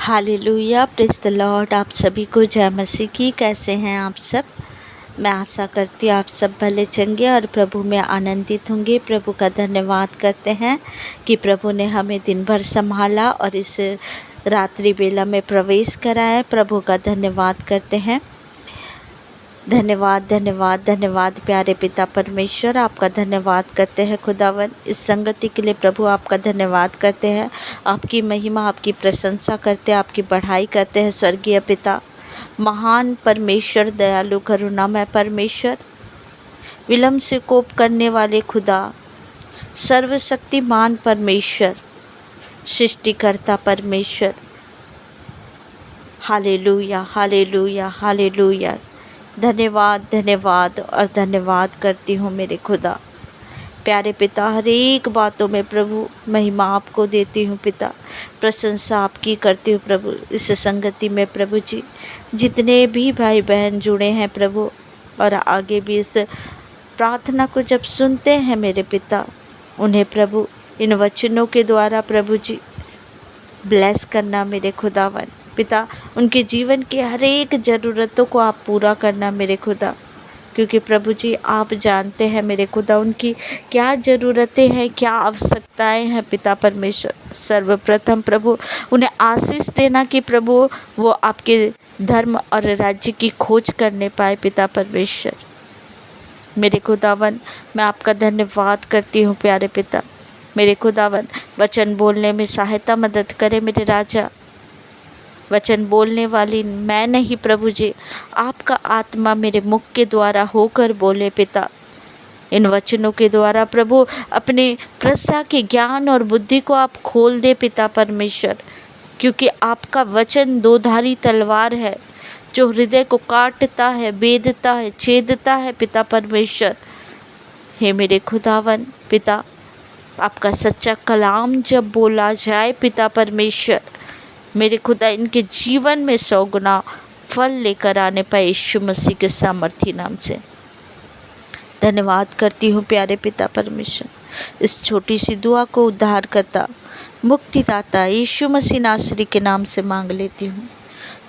Hallelujah, praise the Lord. आप सभी को जय मसीह की। कैसे हैं आप सब? मैं आशा करती हूँ आप सब भले चंगे और प्रभु में आनंदित होंगे। प्रभु का धन्यवाद करते हैं कि प्रभु ने हमें दिन भर संभाला और इस रात्रि बेला में प्रवेश कराया। प्रभु का धन्यवाद करते हैं। धन्यवाद धन्यवाद धन्यवाद प्यारे पिता परमेश्वर, आपका धन्यवाद करते हैं खुदावन। इस संगति के लिए प्रभु आपका धन्यवाद करते हैं। आपकी महिमा, आपकी प्रशंसा करते हैं, आपकी बढ़ाई करते हैं। स्वर्गीय पिता, महान परमेश्वर, दयालु करुणामय परमेश्वर, विलम्ब से कोप करने वाले खुदा, सर्वशक्तिमान परमेश्वर, सृष्टिकर्ता परमेश्वर, हालेलुया हालेलुया हालेलुया। धन्यवाद धन्यवाद और धन्यवाद करती हूँ मेरे खुदा। प्यारे पिता, हर एक बातों में प्रभु महिमा आपको देती हूँ पिता, प्रशंसा आपकी करती हूँ प्रभु। इस संगति में प्रभु जी जितने भी भाई बहन जुड़े हैं प्रभु, और आगे भी इस प्रार्थना को जब सुनते हैं मेरे पिता, उन्हें प्रभु इन वचनों के द्वारा प्रभु जी ब्लेस करना मेरे खुदावन पिता। उनके जीवन की हर एक ज़रूरतों को आप पूरा करना मेरे खुदा, क्योंकि प्रभु जी आप जानते हैं मेरे खुदा उनकी क्या ज़रूरतें हैं, क्या आवश्यकताएं हैं पिता परमेश्वर। सर्वप्रथम प्रभु उन्हें आशीष देना कि प्रभु वो आपके धर्म और राज्य की खोज करने पाए पिता परमेश्वर। मेरे खुदावन, मैं आपका धन्यवाद करती हूँ प्यारे पिता। मेरे खुदावन, वचन बोलने में सहायता मदद करे मेरे राजा। वचन बोलने वाली मैं नहीं प्रभु जी, आपका आत्मा मेरे मुख के द्वारा होकर बोले पिता। इन वचनों के द्वारा प्रभु अपने प्रशा के ज्ञान और बुद्धि को आप खोल दे पिता परमेश्वर, क्योंकि आपका वचन दोधारी तलवार है जो हृदय को काटता है, बेधता है, छेदता है पिता परमेश्वर। हे मेरे खुदावन पिता, आपका सच्चा कलाम जब बोला जाए पिता परमेश्वर, मेरे खुदा इनके जीवन में 100 गुना फल लेकर आने पाए यीशु मसीह के सामर्थी नाम से। धन्यवाद करती हूँ प्यारे पिता परमेश्वर। इस छोटी सी दुआ को उद्धारकर्ता, मुक्तिदाता यीशु मसीह नासरी के नाम से मांग लेती हूँ।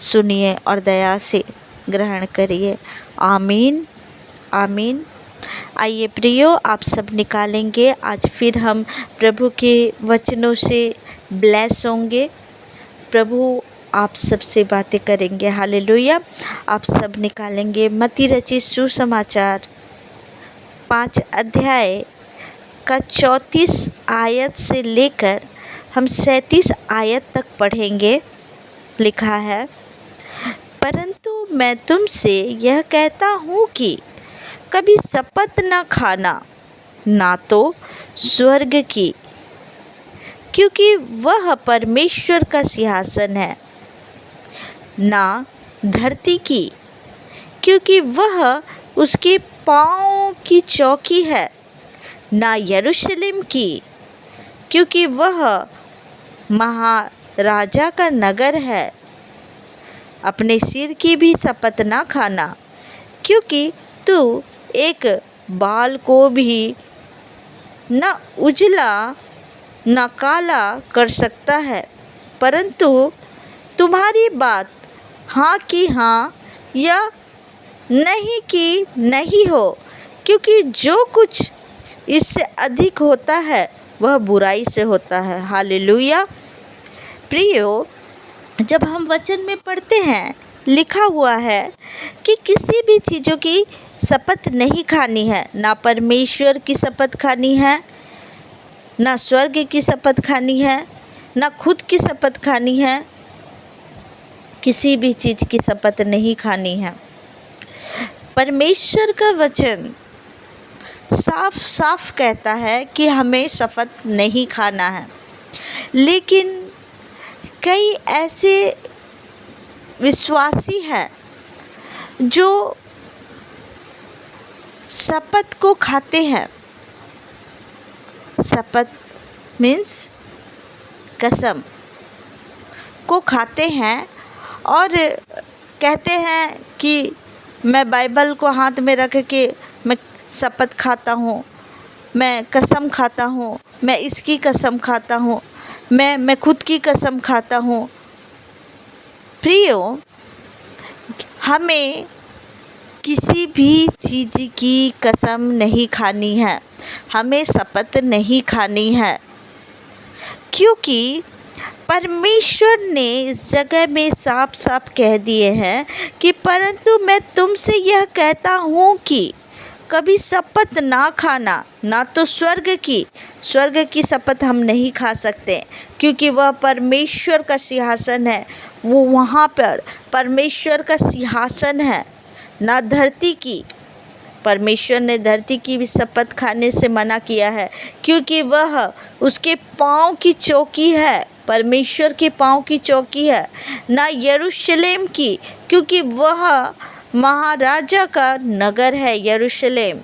सुनिए और दया से ग्रहण करिए। आमीन आमीन। आइए प्रियो, आप सब निकालेंगे। आज फिर हम प्रभु के वचनों से ब्लेस होंगे। प्रभु आप सबसे बातें करेंगे। हालेलुया। आप सब निकालेंगे मत्ती रचित सुसमाचार 5 अध्याय का 34 आयत से लेकर हम 37 आयत तक पढ़ेंगे। लिखा है, परंतु मैं तुमसे यह कहता हूँ कि कभी शपथ न खाना, ना तो स्वर्ग की, क्योंकि वह परमेश्वर का सिंहासन है, ना धरती की, क्योंकि वह उसके पाँव की चौकी है, ना यरूशलेम की, क्योंकि वह महाराजा का नगर है। अपने सिर की भी शपथ ना खाना, क्योंकि तू एक बाल को भी न उजला न काला कर सकता है। परंतु तुम्हारी बात हाँ की हाँ या नहीं की नहीं हो, क्योंकि जो कुछ इससे अधिक होता है वह बुराई से होता है। हालेलुया। प्रियो, जब हम वचन में पढ़ते हैं, लिखा हुआ है कि किसी भी चीज़ों की शपथ नहीं खानी है। ना परमेश्वर की शपथ खानी है, ना स्वर्ग की शपथ खानी है, ना खुद की शपथ खानी है। किसी भी चीज़ की शपथ नहीं खानी है। परमेश्वर का वचन साफ साफ कहता है कि हमें शपथ नहीं खाना है। लेकिन कई ऐसे विश्वासी हैं जो शपथ को खाते हैं। शपथ मीन्स कसम को खाते हैं और कहते हैं कि मैं बाइबल को हाथ में रख के मैं शपथ खाता हूँ, मैं कसम खाता हूँ, मैं इसकी कसम खाता हूँ, मैं खुद की कसम खाता हूँ। प्रियो, हमें किसी भी चीज़ की कसम नहीं खानी है, हमें शपथ नहीं खानी है, क्योंकि परमेश्वर ने इस जगह में साफ साफ कह दिए हैं कि परंतु मैं तुमसे यह कहता हूँ कि कभी शपथ ना खाना, ना तो स्वर्ग की शपथ हम नहीं खा सकते, क्योंकि वह परमेश्वर का सिंहासन है, वो वहाँ पर परमेश्वर का सिंहासन है, ना धरती की। परमेश्वर ने धरती की भी शपथ खाने से मना किया है, क्योंकि वह उसके पाँव की चौकी है, परमेश्वर के पाँव की चौकी है, ना यरूशलेम की, क्योंकि वह महाराजा का नगर है यरूशलेम।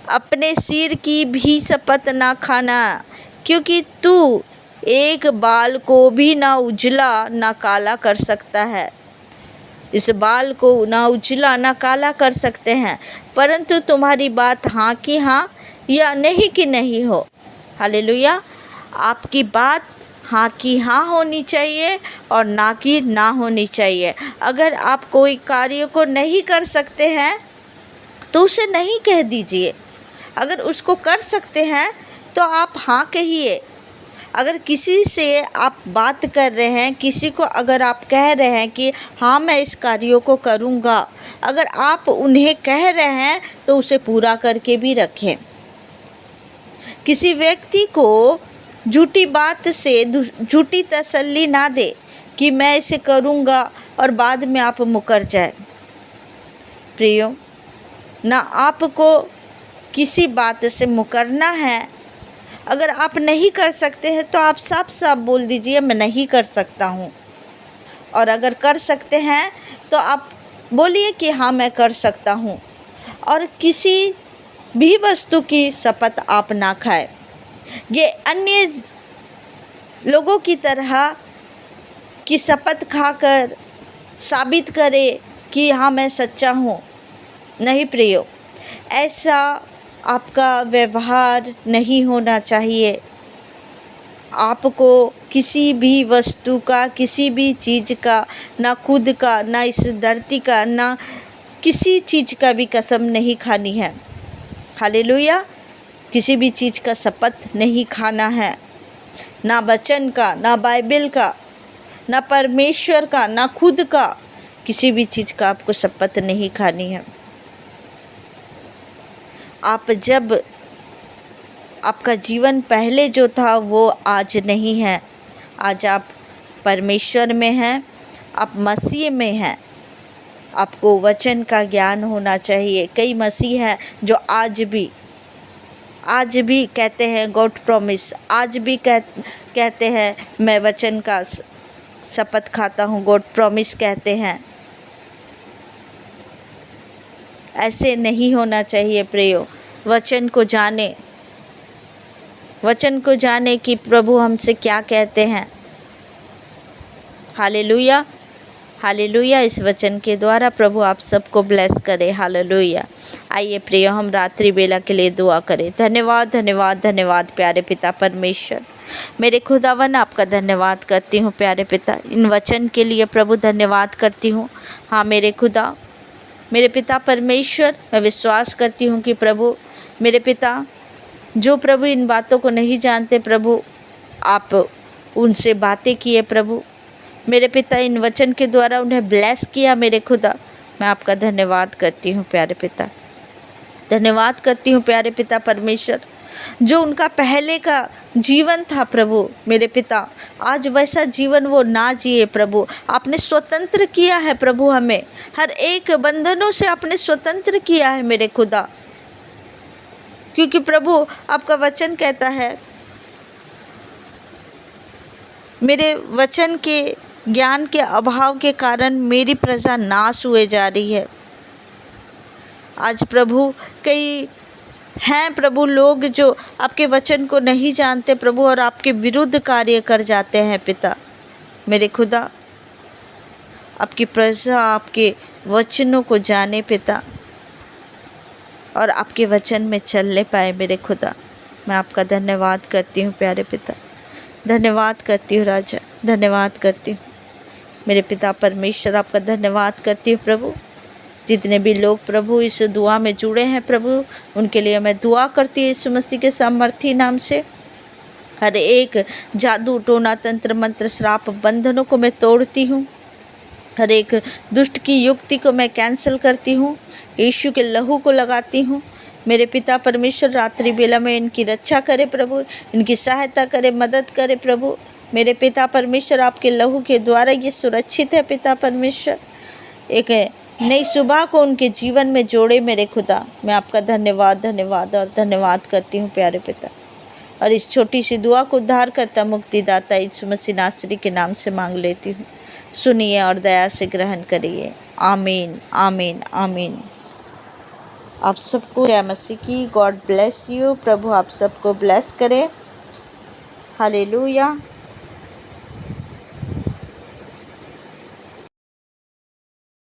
अपने सिर की भी शपथ ना खाना, क्योंकि तू एक बाल को भी ना उजला ना काला कर सकता है। इस बाल को ना उजला ना काला कर सकते हैं, परंतु तुम्हारी बात हाँ की हाँ या नहीं की नहीं हो। हालेलुया। आपकी बात हाँ की हाँ होनी चाहिए और ना की ना होनी चाहिए। अगर आप कोई कार्य को नहीं कर सकते हैं तो उसे नहीं कह दीजिए, अगर उसको कर सकते हैं तो आप हाँ कहिए। अगर किसी से आप बात कर रहे हैं, किसी को अगर आप कह रहे हैं कि हाँ मैं इस कार्य को करूँगा, अगर आप उन्हें कह रहे हैं तो उसे पूरा करके भी रखें। किसी व्यक्ति को झूठी बात से झूठी तसल्ली ना दे कि मैं इसे करूँगा और बाद में आप मुकर जाए। प्रियो, ना आपको किसी बात से मुकरना है। अगर आप नहीं कर सकते हैं तो आप साफ साफ बोल दीजिए मैं नहीं कर सकता हूँ, और अगर कर सकते हैं तो आप बोलिए कि हाँ मैं कर सकता हूँ। और किसी भी वस्तु की शपथ आप ना खाएं। ये अन्य लोगों की तरह की शपथ खाकर साबित करे कि हाँ मैं सच्चा हूँ। नहीं प्रियो, ऐसा आपका व्यवहार नहीं होना चाहिए। आपको किसी भी वस्तु का, किसी भी चीज़ का, ना खुद का, ना इस धरती का, ना किसी चीज़ का भी कसम नहीं खानी है। हालेलुया। किसी भी चीज़ का शपथ नहीं खाना है, ना वचन का, ना बाइबल का, ना परमेश्वर का, ना खुद का, किसी भी चीज़ का आपको शपथ नहीं खानी है। जब आपका जीवन पहले जो था वो आज नहीं है, आज आप परमेश्वर में हैं, आप मसीह में हैं। आपको वचन का ज्ञान होना चाहिए। कई मसीह हैं जो आज भी कहते हैं गॉड प्रॉमिस, आज भी कहते हैं मैं वचन का शपथ खाता हूँ, गॉड प्रॉमिस कहते हैं। ऐसे नहीं होना चाहिए प्रियो। वचन को जाने कि प्रभु हमसे क्या कहते हैं। Hallelujah, hallelujah. इस वचन के द्वारा प्रभु आप सबको ब्लेस करे। हालेलुया। आइए प्रियो, हम रात्रि बेला के लिए दुआ करें। धन्यवाद धन्यवाद धन्यवाद प्यारे पिता परमेश्वर, मेरे खुदावन आपका धन्यवाद करती हूँ प्यारे पिता, इन वचन के लिए प्रभु धन्यवाद करती हूँ। हाँ मेरे खुदा, मेरे पिता परमेश्वर, मैं विश्वास करती हूँ कि प्रभु मेरे पिता जो प्रभु इन बातों को नहीं जानते, प्रभु आप उनसे बातें किए। प्रभु मेरे पिता इन वचन के द्वारा उन्हें ब्लेस किया। मेरे खुदा, मैं आपका धन्यवाद करती हूँ प्यारे पिता, धन्यवाद करती हूँ प्यारे पिता परमेश्वर। जो उनका पहले का जीवन था प्रभु मेरे पिता, आज वैसा जीवन वो ना जिए। प्रभु आपने स्वतंत्र किया है प्रभु, हमें हर एक बंधनों से आपने स्वतंत्र किया है मेरे खुदा, क्योंकि प्रभु आपका वचन कहता है मेरे वचन के ज्ञान के अभाव के कारण मेरी प्रजा नाश हुए जा रही है। आज प्रभु कई हैं प्रभु लोग जो आपके वचन को नहीं जानते प्रभु, और आपके विरुद्ध कार्य कर जाते हैं पिता मेरे खुदा। आपकी प्रजा आपके वचनों को जाने पिता, और आपके वचन में चलने पाए मेरे खुदा। मैं आपका धन्यवाद करती हूँ प्यारे पिता, धन्यवाद करती हूँ राजा, धन्यवाद करती हूँ। मेरे पिता परमेश्वर, आपका धन्यवाद करती हूँ प्रभु। जितने भी लोग प्रभु इस दुआ में जुड़े हैं प्रभु, उनके लिए मैं दुआ करती हूँ यीशु मसीह के सामर्थी नाम से। हर एक जादू टोना तंत्र मंत्र श्राप बंधनों को मैं तोड़ती हूँ। हर एक दुष्ट की युक्ति को मैं कैंसिल करती हूँ, यीशु के लहू को लगाती हूँ। मेरे पिता परमेश्वर रात्रि बेला में इनकी रक्षा करे प्रभु, इनकी सहायता करे, मदद करे प्रभु। मेरे पिता परमेश्वर, आपके लहू के द्वारा ये सुरक्षित है पिता परमेश्वर। एक नई सुबह को उनके जीवन में जोड़े मेरे खुदा। मैं आपका धन्यवाद धन्यवाद और धन्यवाद करती हूँ प्यारे पिता। और इस छोटी सी दुआ को उद्धार करता मुक्तिदाता यीशु मसीह नासरी के नाम से मांग लेती हूँ। सुनिए और दया से ग्रहण करिए। आमीन आमीन आमीन। आप सबको जय मसीह की। God bless you. प्रभु आप सबको ब्लेस करे। हालेलुया।